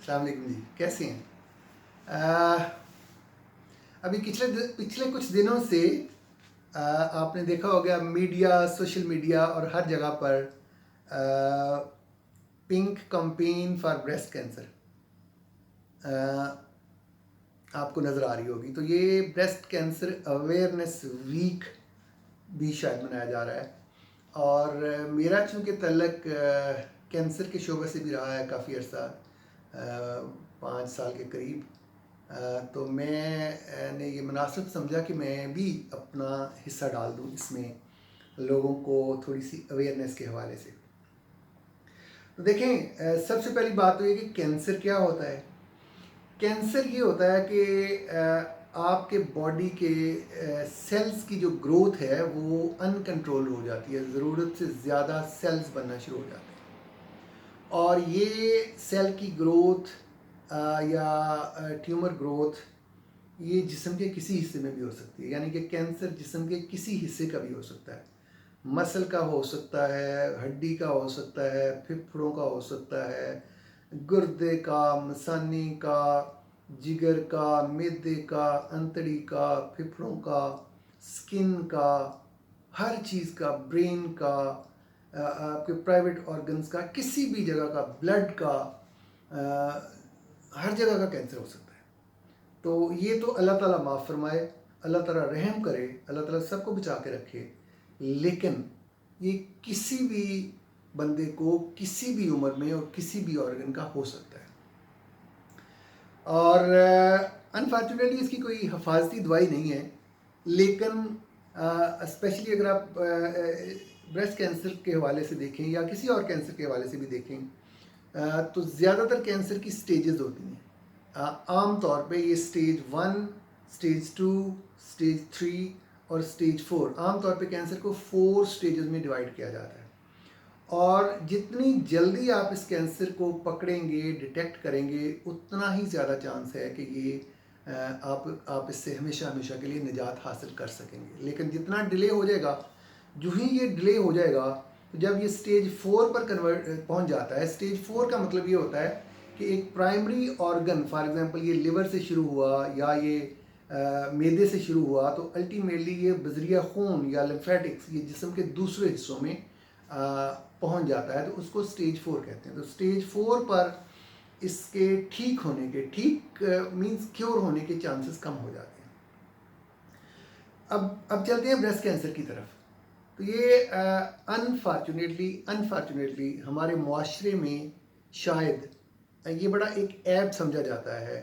अस्सलाम वालेकुम जी, कैसे हैं? अ, अभी पिछले कुछ दिनों से आपने देखा होगा मीडिया, सोशल मीडिया और हर जगह पर pink campaign for breast cancer आपको नज़र आ रही होगी। तो ये ब्रेस्ट कैंसर अवेयरनेस वीक भी शायद मनाया जा रहा है। और मेरा चूँकि तल्लक कैंसर के शोबे से भी रहा है काफ़ी अर्सा, 5 साल के करीब। तो मैंने ये मुनासिब समझा कि मैं भी अपना हिस्सा डाल दूँ इसमें, लोगों को थोड़ी सी अवेयरनेस के हवाले से। तो देखें, सबसे पहली बात तो ये कि कैंसर क्या होता है। कैंसर ये होता है कि आपके बॉडी के सेल्स की जो ग्रोथ है वो अनकंट्रोल हो जाती है, ज़रूरत से ज़्यादा सेल्स बनना शुरू हो जाते हैं। और ये सेल की ग्रोथ या ट्यूमर ग्रोथ ये जिस्म के किसी हिस्से में भी हो सकती है, यानी कि कैंसर जिस्म के किसी हिस्से का भी हो सकता है। मसल का हो सकता है, हड्डी का हो सकता है, फेफड़ों का हो सकता है, गुर्दे का, मसानी का, जिगर का, मैदे का, अंतड़ी का, फेफड़ों का, स्किन का, हर चीज़ का, ब्रेन का, आपके प्राइवेट ऑर्गन्स का, किसी भी जगह का, ब्लड का, हर जगह का कैंसर हो सकता है। तो ये तो अल्लाह ताला माफ़ फरमाए, अल्लाह ताला रहम करे, अल्लाह ताला सबको बचा के रखे। लेकिन ये किसी भी बंदे को किसी भी उम्र में और किसी भी ऑर्गन का हो सकता है। और अनफॉर्चुनेटली इसकी कोई हिफाजती दवाई नहीं है। लेकिन स्पेशली अगर आप ब्रेस्ट कैंसर के हवाले से देखें या किसी और कैंसर के हवाले से भी देखें, तो ज़्यादातर कैंसर की स्टेजेस होती हैं। आम तौर पे ये स्टेज 1, स्टेज 2, स्टेज 3 और स्टेज 4, आम तौर पे कैंसर को 4 स्टेजेस में डिवाइड किया जाता है। और जितनी जल्दी आप इस कैंसर को पकड़ेंगे, डिटेक्ट करेंगे, उतना ही ज़्यादा चांस है कि ये आप इससे हमेशा हमेशा के लिए निजात हासिल कर सकेंगे। लेकिन जितना डिले हो जाएगा, जो ही ये डिले हो जाएगा, तो जब ये स्टेज 4 पर पहुंच जाता है, स्टेज 4 का मतलब ये होता है कि एक प्राइमरी ऑर्गन, फॉर एग्जांपल ये लिवर से शुरू हुआ या ये मैदे से शुरू हुआ, तो अल्टीमेटली ये बजरिया खून या लिम्फेटिक्स ये जिस्म के दूसरे हिस्सों में पहुंच जाता है, तो उसको स्टेज 4 कहते हैं। तो स्टेज 4 पर इसके ठीक होने के, ठीक मींस क्योर होने के चांसेस कम हो जाते हैं। अब चलते हैं ब्रेस्ट कैंसर की तरफ। तो ये अनफॉर्चुनेटली हमारे मुआशरे में शायद ये बड़ा एक ऐब समझा जाता है।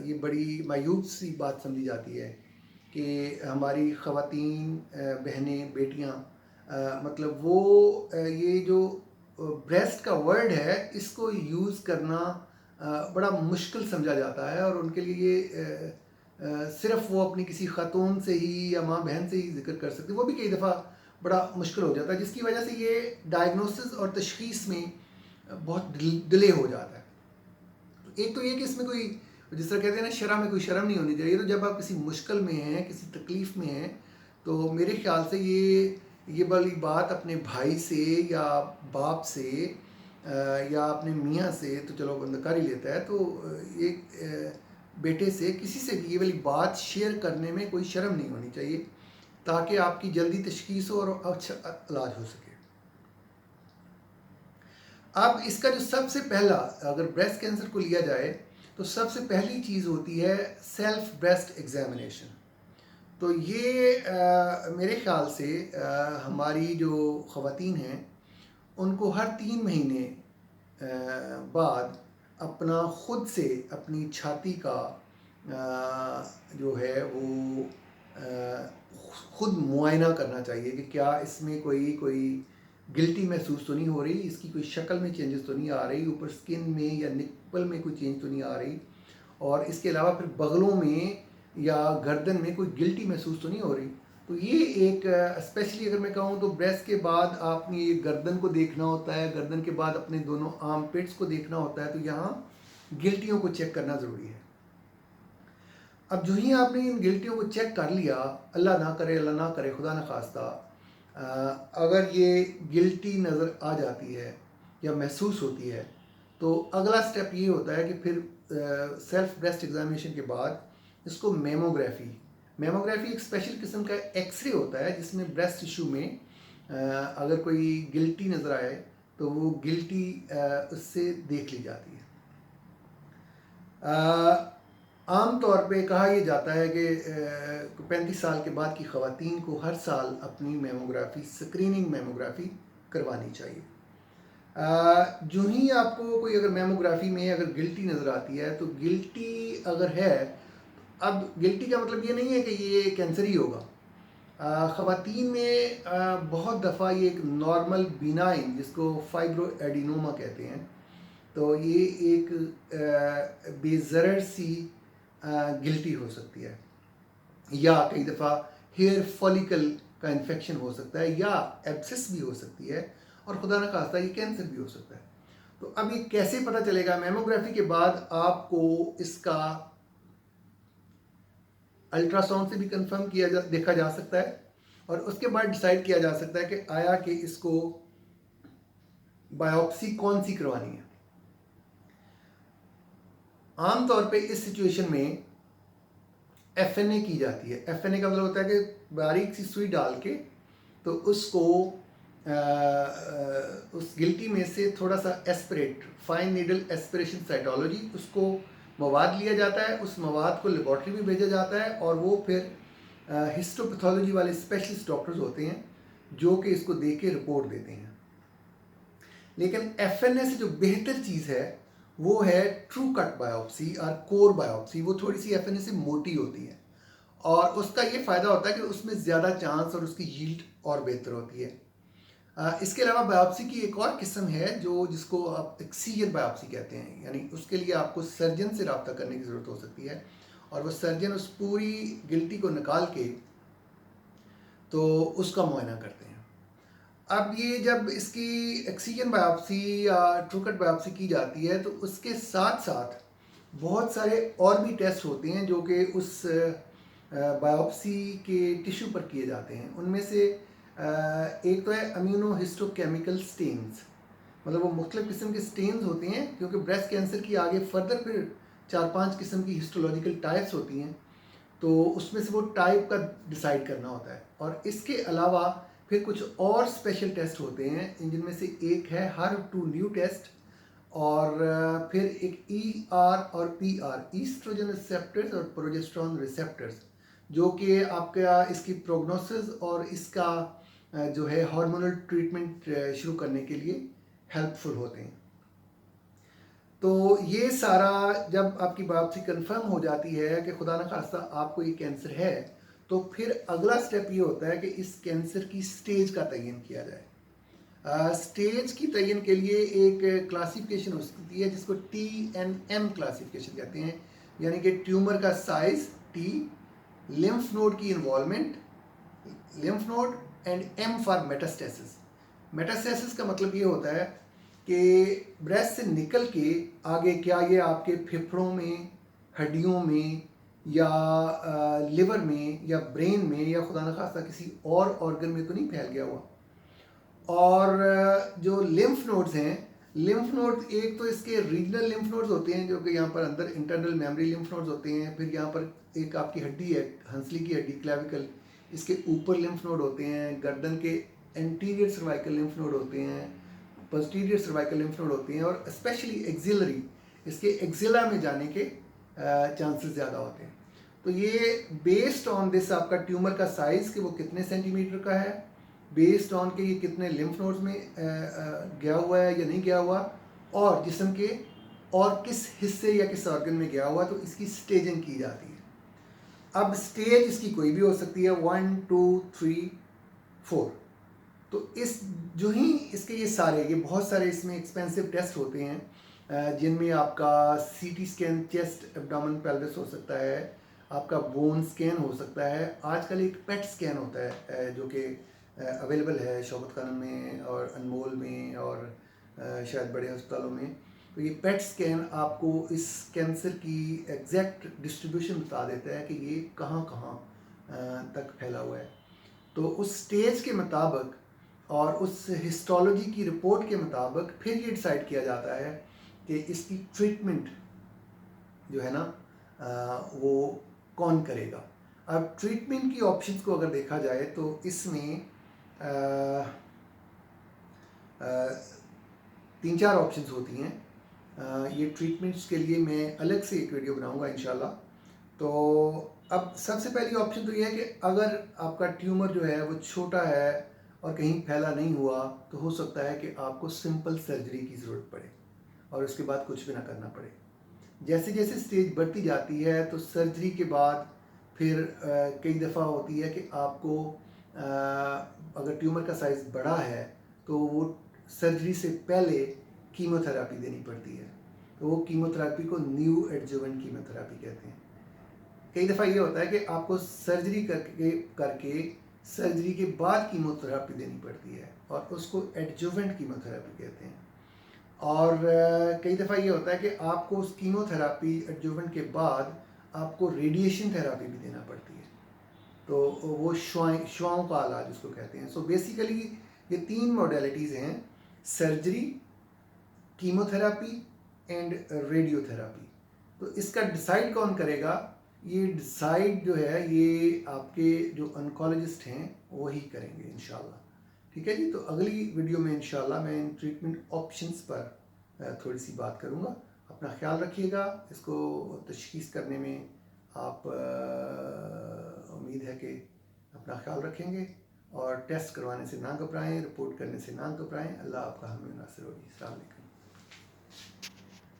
ये बड़ी मायूब सी बात समझी जाती है कि हमारी ख़वातीन, बहनें, बेटियां, मतलब वो ये जो ब्रेस्ट का वर्ड है इसको यूज़ करना बड़ा मुश्किल समझा जाता है। और उनके लिए ये सिर्फ़ वो अपनी किसी ख़ातून से ही या माँ बहन से ही जिक्र कर सकते, वो भी कई दफ़ा बड़ा मुश्किल हो जाता है, जिसकी वजह से ये डायग्नोसिस और तशख़ीस में बहुत डिले हो जाता है। तो एक तो ये कि इसमें कोई, जिस तरह कहते हैं ना, शर्म में कोई शर्म नहीं होनी चाहिए। तो जब आप किसी मुश्किल में हैं, किसी तकलीफ़ में हैं, तो मेरे ख्याल से ये वाली बात अपने भाई से या बाप से या अपने मियाँ से तो चलो बंदा कर ही लेता है, तो एक बेटे से, किसी से भी ये वाली बात शेयर करने में कोई शर्म नहीं होनी चाहिए, ताकि आपकी जल्दी तशख़ीस हो और अच्छा इलाज हो सके। अब इसका जो सबसे पहला, अगर ब्रेस्ट कैंसर को लिया जाए तो सबसे पहली चीज़ होती है सेल्फ ब्रेस्ट एग्जामिनेशन। तो ये मेरे ख्याल से हमारी जो ख़वातीन हैं उनको हर 3 महीने बाद अपना ख़ुद से अपनी छाती का जो है वो ख़ुद मुआयना करना चाहिए कि क्या इसमें कोई गिल्टी महसूस तो नहीं हो रही, इसकी कोई शक्ल में चेंजेस तो नहीं आ रही, ऊपर स्किन में या निप्पल में कोई चेंज तो नहीं आ रही, और इसके अलावा फिर बगलों में या गर्दन में कोई गिल्टी महसूस तो नहीं हो रही। तो ये एक स्पेशली अगर मैं कहूँ तो ब्रेस्ट के बाद आपने ये गर्दन को देखना होता है, गर्दन के बाद अपने दोनों आर्म पिट्स को देखना होता है, तो यहाँ गिल्टियों को चेक करना ज़रूरी है। अब जो ही आपने इन गिल्टियों को चेक कर लिया, अल्लाह ना करे, खुदा न खास्ता, अगर ये गिल्टी नज़र आ जाती है या महसूस होती है, तो अगला स्टेप ये होता है कि फिर सेल्फ ब्रेस्ट एग्जामिनेशन के बाद इसको मेमोग्राफी एक स्पेशल किस्म का एक्सरे होता है जिसमें ब्रेस्ट टिश्यू में अगर कोई गिल्टी नज़र आए तो वो गिल्टी उससे देख ली जाती है। आम तौर पे कहा यह जाता है कि 35 साल के बाद की ख़वातीन को हर साल अपनी मेमोग्राफी, स्क्रीनिंग मेमोग्राफी करवानी चाहिए। जो ही आपको कोई अगर मेमोग्राफी में अगर गिल्टी नज़र आती है तो गिल्टी अगर है, अब गिल्टी का मतलब ये नहीं है कि ये कैंसर ही होगा। ख़वातीन में बहुत दफ़ा ये एक नॉर्मल बिनाइन, जिसको फाइब्रो एडिनोमा कहते हैं, तो ये एक बेज़रर सी गिल्टी हो सकती है, या कई दफ़ा हेयर फॉलिकल का इन्फेक्शन हो सकता है, या एब्सेस भी हो सकती है, और खुदा न खास्ता ये कैंसर भी हो सकता है। तो अब ये कैसे पता चलेगा? मेमोग्राफी के बाद आपको इसका अल्ट्रासाउंड से भी कंफर्म देखा जा सकता है, और उसके बाद डिसाइड किया जा सकता है कि आया कि इसको बायोप्सी कौन सी करवानी है। आमतौर पे इस सिचुएशन में एफएनए की जाती है। एफएनए का मतलब होता है कि बारीक सी सुई डाल के तो उसको उस गिल्टी में से थोड़ा सा aspirate, fine needle aspiration cytology, उसको मवाद लिया जाता है, उस मवाद को लेबॉर्ट्री में भेजा जाता है, और वो फिर हिस्टोपैथोलॉजी वाले स्पेशलिस्ट डॉक्टर्स होते हैं जो कि इसको देख के रिपोर्ट देते हैं। लेकिन एफएनए से जो बेहतर चीज़ है वो है ट्रू कट बायोप्सी और कोर बायोप्सी। वो थोड़ी सी एफएनए से मोटी होती है, और उसका ये फ़ायदा होता है कि उसमें ज़्यादा चांस और उसकी यील्ड और बेहतर होती है। इसके अलावा बायोप्सी की एक और किस्म है जिसको आप एक्सीजन बायोप्सी कहते हैं, यानी उसके लिए आपको सर्जन से रब्ता करने की ज़रूरत हो सकती है, और वो सर्जन उस पूरी गिल्टी को निकाल के तो उसका मुआयना करते हैं। अब ये जब इसकी एक्सीजन बायोप्सी या ट्रू कट बायोप्सी की जाती है तो उसके साथ साथ बहुत सारे और भी टेस्ट होते हैं जो कि उस बायोप्सी के टिश्यू पर किए जाते हैं। उनमें से एक तो है इम्यूनोहिस्टोकेमिकल स्टेन्स, मतलब वो मुख्तलिफ किस्म के स्टेन्स होते हैं, क्योंकि ब्रेस्ट कैंसर की आगे फर्दर फिर 4-5 किस्म की हिस्टोलॉजिकल टाइप्स होती हैं, तो उसमें से वो टाइप का डिसाइड करना होता है। और इसके अलावा फिर कुछ और स्पेशल टेस्ट होते हैं, जिनमें से एक है HER2 न्यू टेस्ट, और फिर एक ER और PR, ईस्ट्रोजन रिसेप्टर्स और प्रोजेस्टेरोन रिसेप्टर्स, जो कि आपका इसकी प्रोग्नोसिस और इसका जो है हार्मोनल ट्रीटमेंट शुरू करने के लिए हेल्पफुल होते हैं। तो ये सारा जब आपकी बायोप्सी कंफर्म हो जाती है कि खुदा न खास्ता आपको ये कैंसर है, तो फिर अगला स्टेप ये होता है कि इस कैंसर की स्टेज का तयन किया जाए। स्टेज की तयन के लिए एक क्लासिफिकेशन हो सकती है जिसको TNM क्लासिफिकेशन कहते हैं, यानी कि ट्यूमर का साइज T, लिम्फ नोड की involvement, lymph node, and M for metastasis. Metastasis का मतलब ये होता है कि ब्रेस्ट से निकल के आगे क्या ये आपके फेफड़ों में, हड्डियों में, या लिवर में, या ब्रेन में, या खुदा न खास्ता किसी और ऑर्गन में तो नहीं फैल गया हुआ। और जो लिम्फ नोड्स हैं, लिम्फ नोड एक तो इसके रीजनल लिम्फ नोड्स होते हैं जो कि यहाँ पर अंदर इंटरनल मेमोरी लिम्फ नोड्स होते हैं, फिर यहाँ पर एक आपकी हड्डी है, हंसली की हड्डी, क्लेविकल, इसके ऊपर लिम्फ नोड होते हैं, गर्दन के एंटीरियर सर्वाइकल लिम्फ नोड होते हैं, पोस्टीरियर सर्वाइकल लिम्फ नोड होते हैं, और स्पेशली एक्सिलरी, इसके एक्सिला में जाने के चांसेस ज़्यादा होते हैं। तो ये बेस्ड ऑन दिस आपका ट्यूमर का साइज़ कि वो कितने सेंटीमीटर का है, बेस्ड ऑन के ये कितने लिम्फ नोड्स में गया हुआ है या नहीं गया हुआ, और जिस्म के और किस हिस्से या किस ऑर्गन में गया हुआ, तो इसकी स्टेजिंग की जाती है। अब स्टेज इसकी कोई भी हो सकती है, 1, 2, 3, 4। तो इस जो ही इसके ये बहुत सारे इसमें एक्सपेंसिव टेस्ट होते हैं, जिनमें आपका CT scan chest, abdomen, pelvis हो सकता है, आपका बोन स्कैन हो सकता है, आजकल एक पेट स्कैन होता है जो कि अवेलेबल है शौकत खानम में और अनमोल में और शायद बड़े अस्पतालों में। तो ये पेट स्कैन आपको इस कैंसर की एग्जैक्ट डिस्ट्रीब्यूशन बता देता है कि ये कहाँ कहाँ तक फैला हुआ है। तो उस स्टेज के मुताबिक और उस हिस्टोलॉजी की रिपोर्ट के मुताबिक फिर ये डिसाइड किया जाता है कि इसकी ट्रीटमेंट जो है ना वो कौन करेगा। अब ट्रीटमेंट की ऑप्शंस को अगर देखा जाए तो इसमें 3-4 ऑप्शंस होती हैं। ये ट्रीटमेंट्स के लिए मैं अलग से एक वीडियो बनाऊंगा इंशाल्लाह। तो अब सबसे पहली ऑप्शन तो ये है कि अगर आपका ट्यूमर जो है वो छोटा है और कहीं फैला नहीं हुआ तो हो सकता है कि आपको सिंपल सर्जरी की ज़रूरत पड़े और उसके बाद कुछ भी ना करना पड़े। जैसे जैसे स्टेज बढ़ती जाती है तो सर्जरी के बाद फिर कई दफ़ा होती है कि आपको अगर ट्यूमर का साइज़ बड़ा है तो वो सर्जरी से पहले कीमोथेरेपी देनी पड़ती है। तो वो कीमोथेरेपी को न्यू एडजुवेंट कीमोथेरेपी कहते हैं। कई दफ़ा ये होता है कि आपको सर्जरी करके सर्जरी के बाद कीमोथेरेपी देनी पड़ती है और उसको एडजुवेंट कीमोथेरेपी कहते हैं। और कई दफ़ा ये होता है कि आपको उस कीमोथेरेपी एडजुवेंट के बाद आपको रेडिएशन थेरेपी भी देना पड़ती है। तो वो श्वाओं का इलाज उसको कहते हैं। सो बेसिकली ये 3 मॉडलिटीज़ हैं: सर्जरी, कीमोथेरेपी एंड रेडियोथेरेपी। तो इसका डिसाइड कौन करेगा? ये डिसाइड जो है ये आपके जो ऑन्कोलॉजिस्ट हैं वही करेंगे इंशाल्लाह। ठीक है जी। तो अगली वीडियो में इंशाल्लाह मैं इन ट्रीटमेंट ऑप्शंस पर थोड़ी सी बात करूँगा। अपना ख्याल रखिएगा। इसको तशख़ीस करने में आप उम्मीद है कि अपना ख्याल रखेंगे और टेस्ट करवाने से ना घबराएं, रिपोर्ट करने से ना घबराएं। अल्लाह आपका हामी नासिर होगी। अस्सलाम वालेकुम।